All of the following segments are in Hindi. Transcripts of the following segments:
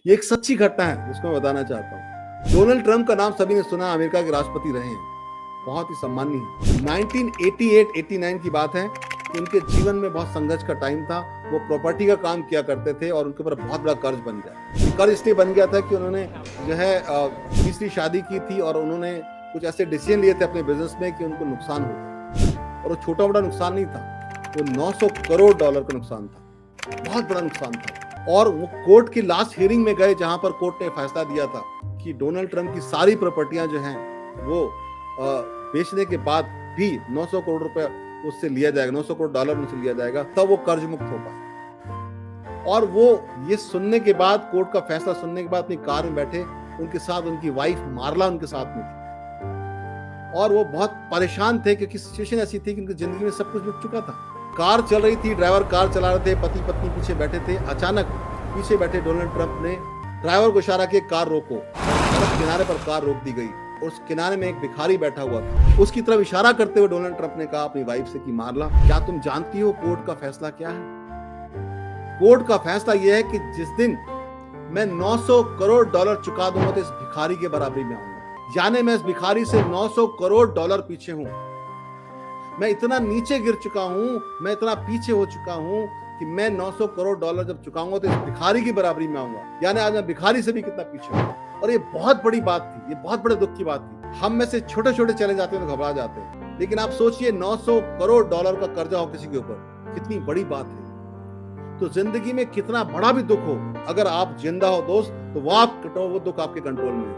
ये एक सच्ची घटना है जिसको मैं बताना चाहता हूँ। डोनाल्ड ट्रंप का नाम सभी ने सुना, अमेरिका के राष्ट्रपति रहे हैं, बहुत ही सम्मानीय। 1988-89 की बात है कि उनके जीवन में बहुत संघर्ष का टाइम था। वो प्रॉपर्टी का काम किया करते थे और उनके ऊपर बहुत बड़ा कर्ज बन गया। कर्ज इसलिए बन गया था कि उन्होंने जो है तीसरी शादी की थी और उन्होंने कुछ ऐसे डिसीजन लिए थे अपने बिजनेस में कि उनको नुकसान हो गया। और वो छोटा मोटा नुकसान नहीं था, वो $900 करोड़ का नुकसान था, बहुत बड़ा नुकसान था। और वो कोर्ट की लास्ट हियरिंग में गए जहां पर कोर्ट ने फैसला दिया था कि डोनाल्ड ट्रंप की सारी प्रॉपर्टियां जो हैं वो बेचने के बाद भी 900 करोड़ रुपए उससे लिया जाएगा, $900 करोड़ उनसे लिया जाएगा, तब वो कर्ज मुक्त हो पाए। और वो ये सुनने के बाद, कोर्ट का फैसला सुनने के बाद अपनी कार में बैठे, उनके साथ उनकी वाइफ मार्ला उनके साथ में थी और वो बहुत परेशान थे क्योंकि सिचुएशन ऐसी थी कि उनकी जिंदगी में सब कुछ बिक चुका था। कार चल रही थी, ड्राइवर कार चला रहे थे, पति पत्नी पीछे बैठे थे। अचानक पीछे बैठे डोनाल्ड ट्रंप ने ड्राइवर को इशारा किया, कार रोको। सड़क किनारे पर कार रोक दी गई और उस किनारे में एक भिखारी बैठा हुआ था। उसकी तरफ इशारा करते हुए डोनाल्ड ट्रंप ने कहा अपनी वाइफ से कि मार्ला, क्या तुम जानती हो कोर्ट का फैसला क्या है? कोर्ट का फैसला यह है कि जिस दिन मैं $900 करोड़ चुका दूंगा तो इस भिखारी के बराबरी में आऊंगा। यानी मैं इस भिखारी से $900 करोड़ पीछे हूं। मैं इतना नीचे गिर चुका हूं, मैं इतना पीछे हो चुका हूं कि मैं $900 करोड़ जब चुकाऊंगा तो इस भिखारी की बराबरी में आऊंगा। यानी आज मैं भिखारी से भी कितना पीछे हूं। और ये बहुत बड़ी बात थी, ये बहुत बड़े दुख की बात थी। हम में से छोटे छोटे चले जाते हैं तो घबरा जाते हैं, लेकिन आप सोचिए $900 करोड़ का कर्जा हो किसी के ऊपर, कितनी बड़ी बात है। तो जिंदगी में कितना बड़ा भी दुख हो, अगर आप जिंदा हो दोस्त, तो वो दुख आपके कंट्रोल में है।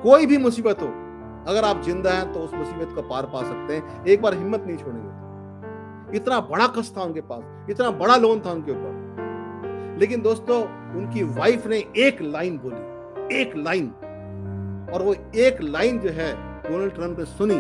कोई भी मुसीबत हो, अगर आप जिंदा हैं तो उस मुसीबत का पार पा सकते हैं। एक बार हिम्मत नहीं छोड़ेंगे। इतना बड़ा कष्ट था उनके पास, इतना बड़ा लोन था उनके ऊपर, लेकिन दोस्तों उनकी वाइफ ने एक लाइन बोली, एक लाइन, और वो एक लाइन जो है डोनाल्ड ट्रंप ने सुनी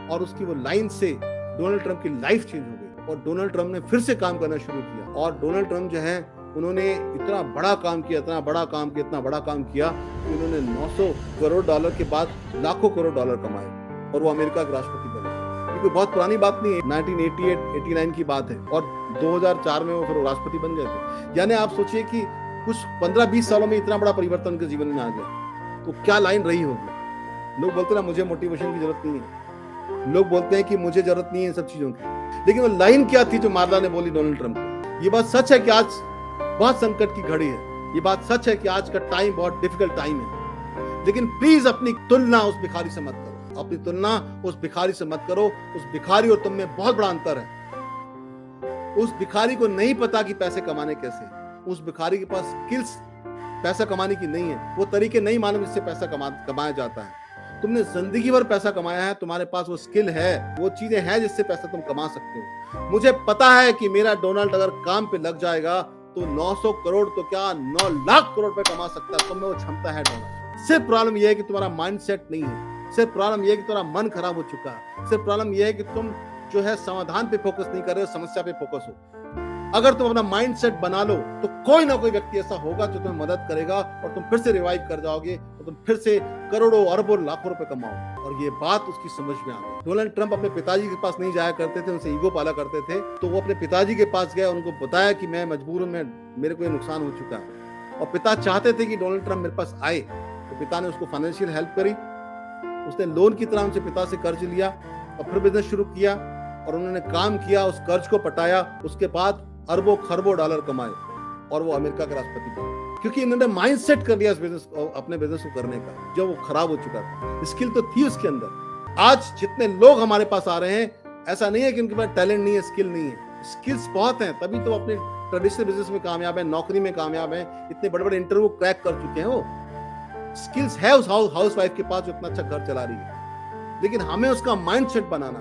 और उसकी वो लाइन से डोनाल्ड ट्रंप की लाइफ चेंज हो गई और डोनाल्ड ट्रंप ने फिर से काम करना शुरू किया। और डोनाल्ड ट्रंप जो है उन्होंने इतना बड़ा काम किया, इतना बड़ा काम किया, इतना बड़ा काम किया कि उन्होंने $900 करोड़ के बाद लाखों करोड़ डॉलर कमाए और वो अमेरिका के राष्ट्रपति बने। ये कोई बहुत पुरानी बात नहीं है, 1988-89 की बात है और 2004 में वो फिर राष्ट्रपति बन गए थे। यानी आप सोचिए कि कुछ 15-20 सालों में इतना बड़ा परिवर्तन उनके जीवन में आ गया, तो क्या लाइन रही होगी। लोग बोलते ना मुझे मोटिवेशन की जरूरत नहीं है, लोग बोलते हैं कि मुझे जरूरत नहीं है सब चीजों की, लेकिन वो लाइन क्या थी जो मार्ला ने बोली डोनाल्ड ट्रंप को। ये बात सच है कि आज बहुत संकट की घड़ी है, ये बात सच है कि आज का टाइम बहुत डिफिकल्ट टाइम है, लेकिन प्लीज अपनी तुलना उस भिखारी से मत करो, अपनी तुलना उस भिखारी से मत करो। उस भिखारी और तुम में बहुत बड़ा अंतर है। उस भिखारी को नहीं पता कि पैसे कमाने कैसे, उस भिखारी के पास स्किल्स पैसा कमाने की नहीं है, वो तरीके नहीं मालूम जिससे पैसा कमाया जाता है। तुमने जिंदगी भर पैसा कमाया है, तुम्हारे पास वो स्किल है, वो चीजें हैं जिससे पैसा तुम कमा सकते हो। मुझे पता है कि मेरा डोनाल्ड अगर काम पे लग जाएगा तो 900 करोड़ तो क्या 9 लाख करोड़ पे कमा सकता है। तुम में वो क्षमता है डोनाल्ड। सिर्फ प्रॉब्लम यह है कि तुम्हारा माइंडसेट नहीं है, सिर्फ प्रॉब्लम यह है कि तुम्हारा मन खराब हो चुका है, सिर्फ प्रॉब्लम यह है कि तुम जो है समाधान पे फोकस नहीं कर रहे हो, समस्या पे फोकस हो। अगर तुम अपना माइंडसेट बना लो तो कोई ना कोई व्यक्ति ऐसा होगा जो तुम्हें मदद करेगा और तुम फिर से रिवाइव कर जाओगे और तुम फिर से करोड़ों अरबों लाखों रुपए कमाओ। और ये बात उसकी समझ में आ गई। डोनाल्ड ट्रंप अपने पिताजी के पास नहीं जाया करते थे, उनसे ईगो पाला करते थे, तो वो अपने पिताजी के पास गए, उनको बताया कि मैं मजबूर हूं, मेरे को ये नुकसान हो चुका है। और पिता चाहते थे कि डोनाल्ड ट्रंप मेरे पास आए, तो पिता ने उसको फाइनेंशियल हेल्प करी। उसने लोन की तरह उनसे पिता से कर्ज लिया और फिर बिजनेस शुरू किया और उन्होंने काम किया, उस कर्ज को पटाया, उसके बाद अरबों खरबों डॉलर कमाए और वो अमेरिका के राष्ट्रपति बने, क्योंकि इन्होंने माइंडसेट कर लिया इस बिजनेस, अपने बिजनेस को करने का, जो वो खराब हो चुका था। स्किल तो थी उसके अंदर। आज जितने लोग हमारे पास आ रहे हैं, ऐसा नहीं है कि उनके पास टैलेंट नहीं है, स्किल नहीं है, स्किल्स बहुत हैं, तभी तो अपने ट्रेडिशनल बिजनेस में कामयाब है, नौकरी में कामयाब है, इतने बड़े बड़े इंटरव्यू क्रैक कर चुके हैं। वो स्किल्स है उस हाउस वाइफ के पास जो इतना अच्छा घर चला रही है, लेकिन हमें उसका माइंडसेट बनाना,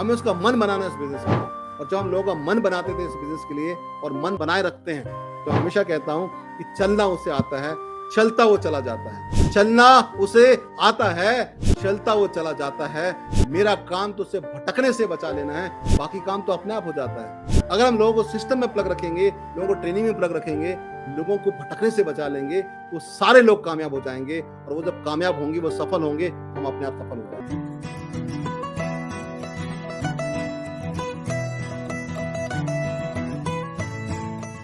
हमें उसका मन बनाना इस बिजनेस में। और जब हम लोगों का मन बनाते थे इस बिजनेस के लिए और मन बनाए रखते हैं, तो हमेशा कहता हूं कि चलना उसे आता है, चलता वो चला जाता है। चलना उसे आता है, चलता वो चला जाता है। मेरा काम तो उसे भटकने से बचा लेना है, बाकी काम तो अपने आप हो जाता है। अगर हम लोगों को सिस्टम में प्लग रखेंगे, लोगों को ट्रेनिंग में प्लग रखेंगे, लोगों को भटकने से बचा लेंगे, तो सारे लोग कामयाब हो जाएंगे और वो जब कामयाब होंगे, वो सफल होंगे, हम अपने आप सफल हो जाएंगे।